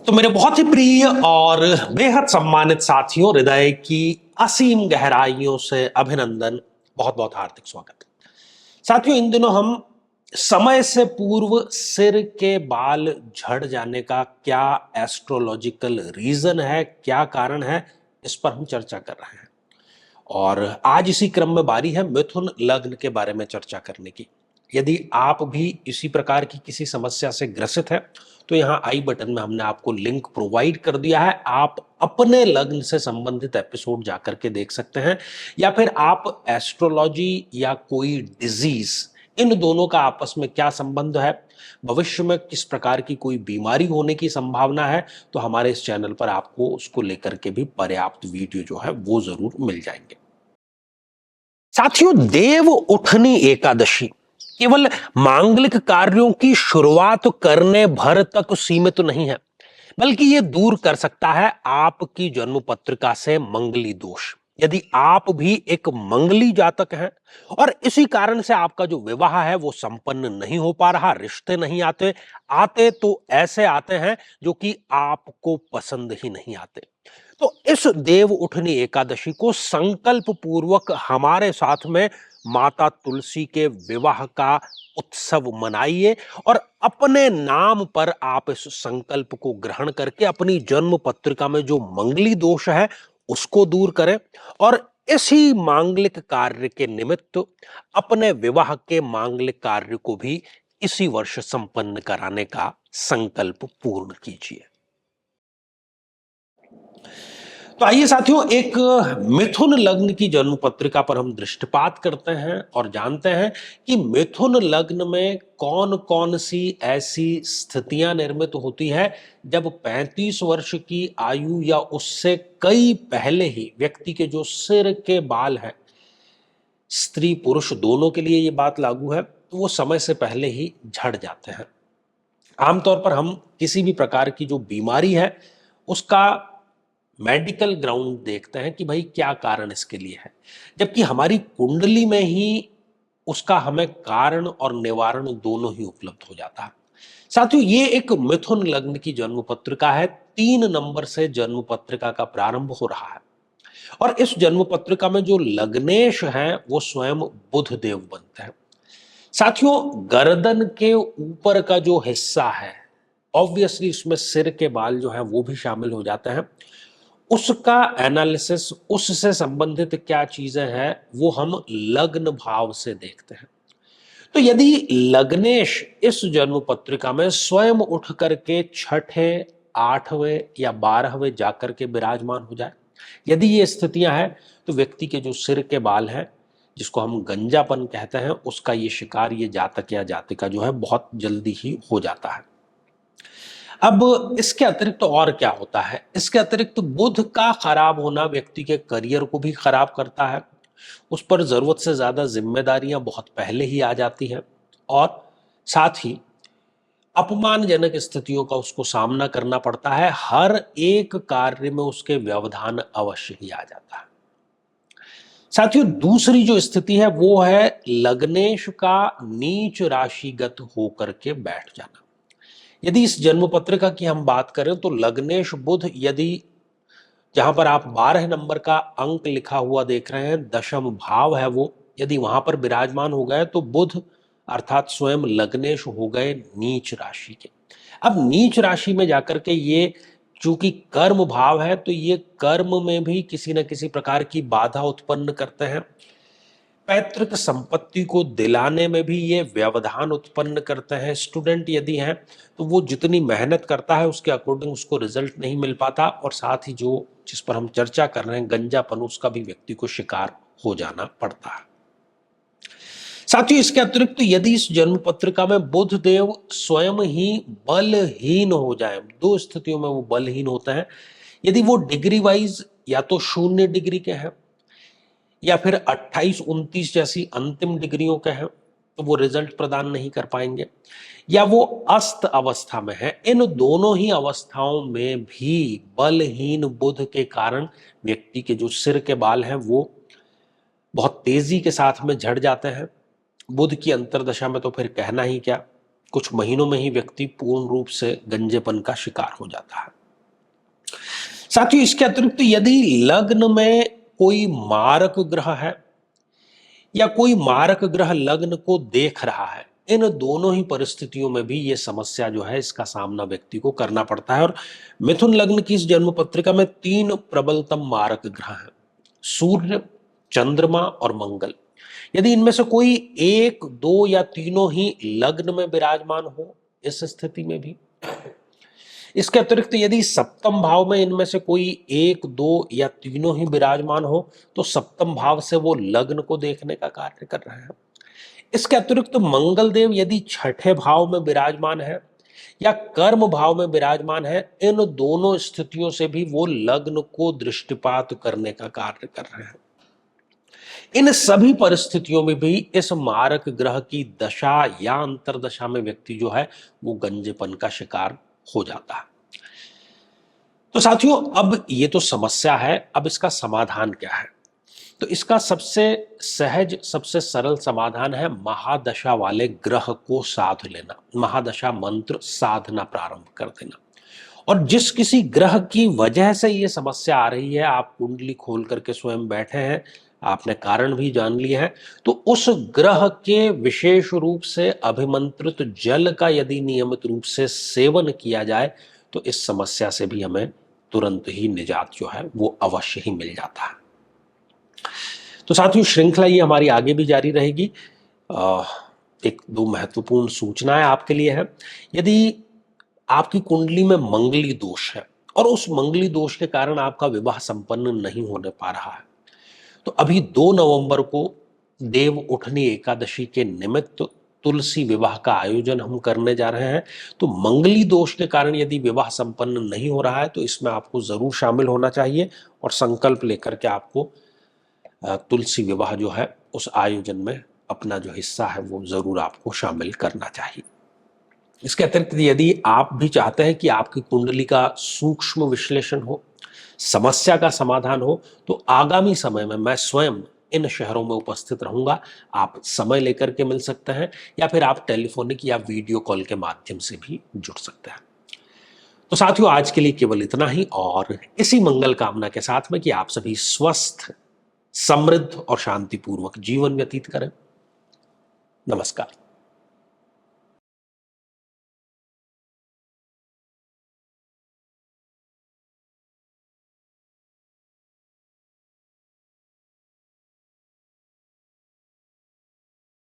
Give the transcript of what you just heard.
तो मेरे बहुत ही प्रिय और बेहद सम्मानित साथियों, हृदय की असीम गहराइयों से अभिनंदन, बहुत बहुत हार्दिक स्वागत। साथियों, इन दिनों हम समय से पूर्व सिर के बाल झड़ जाने का क्या एस्ट्रोलॉजिकल रीजन है, क्या कारण है, इस पर हम चर्चा कर रहे हैं। और आज इसी क्रम में बारी है मिथुन लग्न के बारे में चर्चा करने की। यदि आप भी इसी प्रकार की किसी समस्या से ग्रसित है तो यहाँ आई बटन में हमने आपको लिंक प्रोवाइड कर दिया है। आप अपने लग्न से संबंधित एपिसोड जाकर के देख सकते हैं, या फिर आप एस्ट्रोलॉजी या कोई डिजीज, इन दोनों का आपस में क्या संबंध है, भविष्य में किस प्रकार की कोई बीमारी होने की संभावना है, तो हमारे इस चैनल पर आपको उसको लेकर के भी पर्याप्त वीडियो जो है वो जरूर मिल जाएंगे। साथियों, देव उठनी एकादशी केवल मांगलिक कार्यों की शुरुआत करने भर तक सीमित नहीं है, बल्कि यह दूर कर सकता है आपकी जन्म पत्रिका से मंगली दोष। यदि आप भी एक मंगली जातक हैं और इसी कारण से आपका जो विवाह है वो संपन्न नहीं हो पा रहा, रिश्ते नहीं आते, आते तो ऐसे आते हैं जो कि आपको पसंद ही नहीं आते, तो इस देव उठनी एकादशी को संकल्प पूर्वक हमारे साथ में माता तुलसी के विवाह का उत्सव मनाइए और अपने नाम पर आप इस संकल्प को ग्रहण करके अपनी जन्म पत्रिका में जो मंगली दोष है उसको दूर करें और इसी मांगलिक कार्य के निमित्त अपने विवाह के मांगलिक कार्य को भी इसी वर्ष संपन्न कराने का संकल्प पूर्ण कीजिए। तो आइए साथियों, एक मिथुन लग्न की जन्म पत्रिका पर हम दृष्टिपात करते हैं और जानते हैं कि मिथुन लग्न में कौन कौन सी ऐसी स्थितियां निर्मित होती है जब 35 वर्ष की आयु या उससे कई पहले ही व्यक्ति के जो सिर के बाल हैं, स्त्री पुरुष दोनों के लिए ये बात लागू है, तो वो समय से पहले ही झड़ जाते हैं। आमतौर पर हम किसी भी प्रकार की जो बीमारी है उसका मेडिकल ग्राउंड देखते हैं कि भाई क्या कारण इसके लिए है, जबकि हमारी कुंडली में ही उसका हमें कारण और निवारण दोनों ही उपलब्ध हो जाता है। साथियों, ये एक मिथुन लग्न की जन्म पत्रिका है। 3 नंबर से जन्म पत्रिका का प्रारंभ हो रहा है और इस जन्म पत्रिका में जो लग्नेश हैं वो स्वयं बुध देव बनते हैं। साथियों, गर्दन के ऊपर का जो हिस्सा है, ऑब्वियसली इसमें सिर के बाल जो है वो भी शामिल हो जाते हैं। उसका एनालिसिस, उससे संबंधित क्या चीजें हैं वो हम लग्न भाव से देखते हैं। तो यदि लग्नेश इस जन्म पत्रिका में स्वयं उठ करके छठे, 8वें या 12वें जाकर के विराजमान हो जाए, यदि ये स्थितियां हैं, तो व्यक्ति के जो सिर के बाल हैं, जिसको हम गंजापन कहते हैं, उसका ये शिकार ये जातक या जातिका जो है बहुत जल्दी ही हो जाता है। अब इसके अतिरिक्त तो और क्या होता है? इसके अतिरिक्त बुध का खराब होना व्यक्ति के करियर को भी खराब करता है। उस पर जरूरत से ज्यादा जिम्मेदारियां बहुत पहले ही आ जाती हैं और साथ ही अपमानजनक स्थितियों का उसको सामना करना पड़ता है। हर एक कार्य में उसके व्यवधान अवश्य ही आ जाता है। साथियों, दूसरी जो स्थिति है वो है लग्नेश का नीच राशिगत होकर के बैठ जाना। यदि इस जन्म पत्रिका की हम बात करें तो लग्नेश बुध, यदि जहां पर आप 12 नंबर का अंक लिखा हुआ देख रहे हैं, दशम भाव है वो, यदि वहां पर विराजमान हो गए तो बुध अर्थात स्वयं लग्नेश हो गए नीच राशि के। अब नीच राशि में जाकर के ये चूंकि कर्म भाव है तो ये कर्म में भी किसी न किसी प्रकार की बाधा उत्पन्न करते हैं। पैतृक संपत्ति को दिलाने में भी ये व्यवधान उत्पन्न करते हैं। स्टूडेंट यदि हैं तो वो जितनी मेहनत करता है उसके अकॉर्डिंग उसको रिजल्ट नहीं मिल पाता, और साथ ही जो जिस पर हम चर्चा कर रहे हैं गंजापन, उसका भी व्यक्ति को शिकार हो जाना पड़ता है। साथियों, इसके अतिरिक्त तो यदि इस जन्म पत्रिका में बुध देव स्वयं ही बलहीन हो जाए, 2 स्थितियों में वो बलहीन होते हैं। यदि वो डिग्री वाइज या तो 0 डिग्री के हैं या फिर 28, 29 जैसी अंतिम डिग्रियों के हैं, तो वो रिजल्ट प्रदान नहीं कर पाएंगे, या वो अस्त अवस्था में है। इन दोनों ही अवस्थाओं में भी बलहीन बुध के कारण व्यक्ति के जो सिर के बाल हैं वो बहुत तेजी के साथ में झड़ जाते हैं। बुध की अंतर्दशा में तो फिर कहना ही क्या, कुछ महीनों में ही व्यक्ति पूर्ण रूप से गंजेपन का शिकार हो जाता है। साथियों, इसके अतिरिक्त यदि लग्न में कोई मारक ग्रह है या कोई मारक ग्रह लग्न को देख रहा है, इन दोनों ही परिस्थितियों में भी ये समस्या जो है इसका सामना व्यक्ति को करना पड़ता है। और मिथुन लग्न की इस जन्म पत्रिका में 3 प्रबलतम मारक ग्रह हैं, सूर्य, चंद्रमा और मंगल। यदि इनमें से कोई एक, दो या तीनों ही लग्न में विराजमान हो इस स्थिति में भी, इसके अतिरिक्त यदि सप्तम भाव में इनमें से कोई एक, दो या तीनों ही विराजमान हो तो सप्तम भाव से वो लग्न को देखने का कार्य कर रहे हैं। इसके अतिरिक्त मंगल देव यदि छठे भाव में विराजमान है या कर्म भाव में विराजमान है, इन दोनों स्थितियों से भी वो लग्न को दृष्टिपात करने का कार्य कर रहे हैं। इन सभी परिस्थितियों में भी इस मारक ग्रह की दशा या अंतरदशा में व्यक्ति जो है वो गंजेपन का शिकार हो जाता है। तो साथियों, अब ये तो समस्या है, अब इसका समाधान क्या है? तो इसका सबसे सहज, सबसे सरल समाधान है महादशा वाले ग्रह को साध लेना, महादशा मंत्र साधना प्रारंभ कर देना। और जिस किसी ग्रह की वजह से ये समस्या आ रही है, आप कुंडली खोल करके स्वयं बैठे हैं, आपने कारण भी जान लिया है, तो उस ग्रह के विशेष रूप से अभिमंत्रित जल का यदि नियमित रूप से सेवन किया जाए तो इस समस्या से भी हमें तुरंत ही निजात जो है वो अवश्य ही मिल जाता है। तो साथियों, श्रृंखला ये हमारी आगे भी जारी रहेगी। एक दो महत्वपूर्ण सूचनाएं आपके लिए है। यदि आपकी कुंडली में मंगली दोष है और उस मंगली दोष के कारण आपका विवाह संपन्न नहीं होने पा रहा है, तो अभी 2 नवंबर को देव उठनी एकादशी के निमित्त तुलसी विवाह का आयोजन हम करने जा रहे हैं। तो मंगली दोष के कारण यदि विवाह संपन्न नहीं हो रहा है तो इसमें आपको जरूर शामिल होना चाहिए और संकल्प लेकर के आपको तुलसी विवाह जो है उस आयोजन में अपना जो हिस्सा है वो जरूर आपको शामिल करना चाहिए। इसके अतिरिक्त यदि आप भी चाहते हैं कि आपकी कुंडली का सूक्ष्म विश्लेषण हो, समस्या का समाधान हो, तो आगामी समय में मैं स्वयं इन शहरों में उपस्थित रहूंगा। आप समय लेकर के मिल सकते हैं या फिर आप टेलीफोनिक या वीडियो कॉल के माध्यम से भी जुड़ सकते हैं। तो साथियों, आज के लिए केवल इतना ही, और इसी मंगल कामना के साथ में कि आप सभी स्वस्थ, समृद्ध और शांतिपूर्वक जीवन व्यतीत करें। नमस्कार।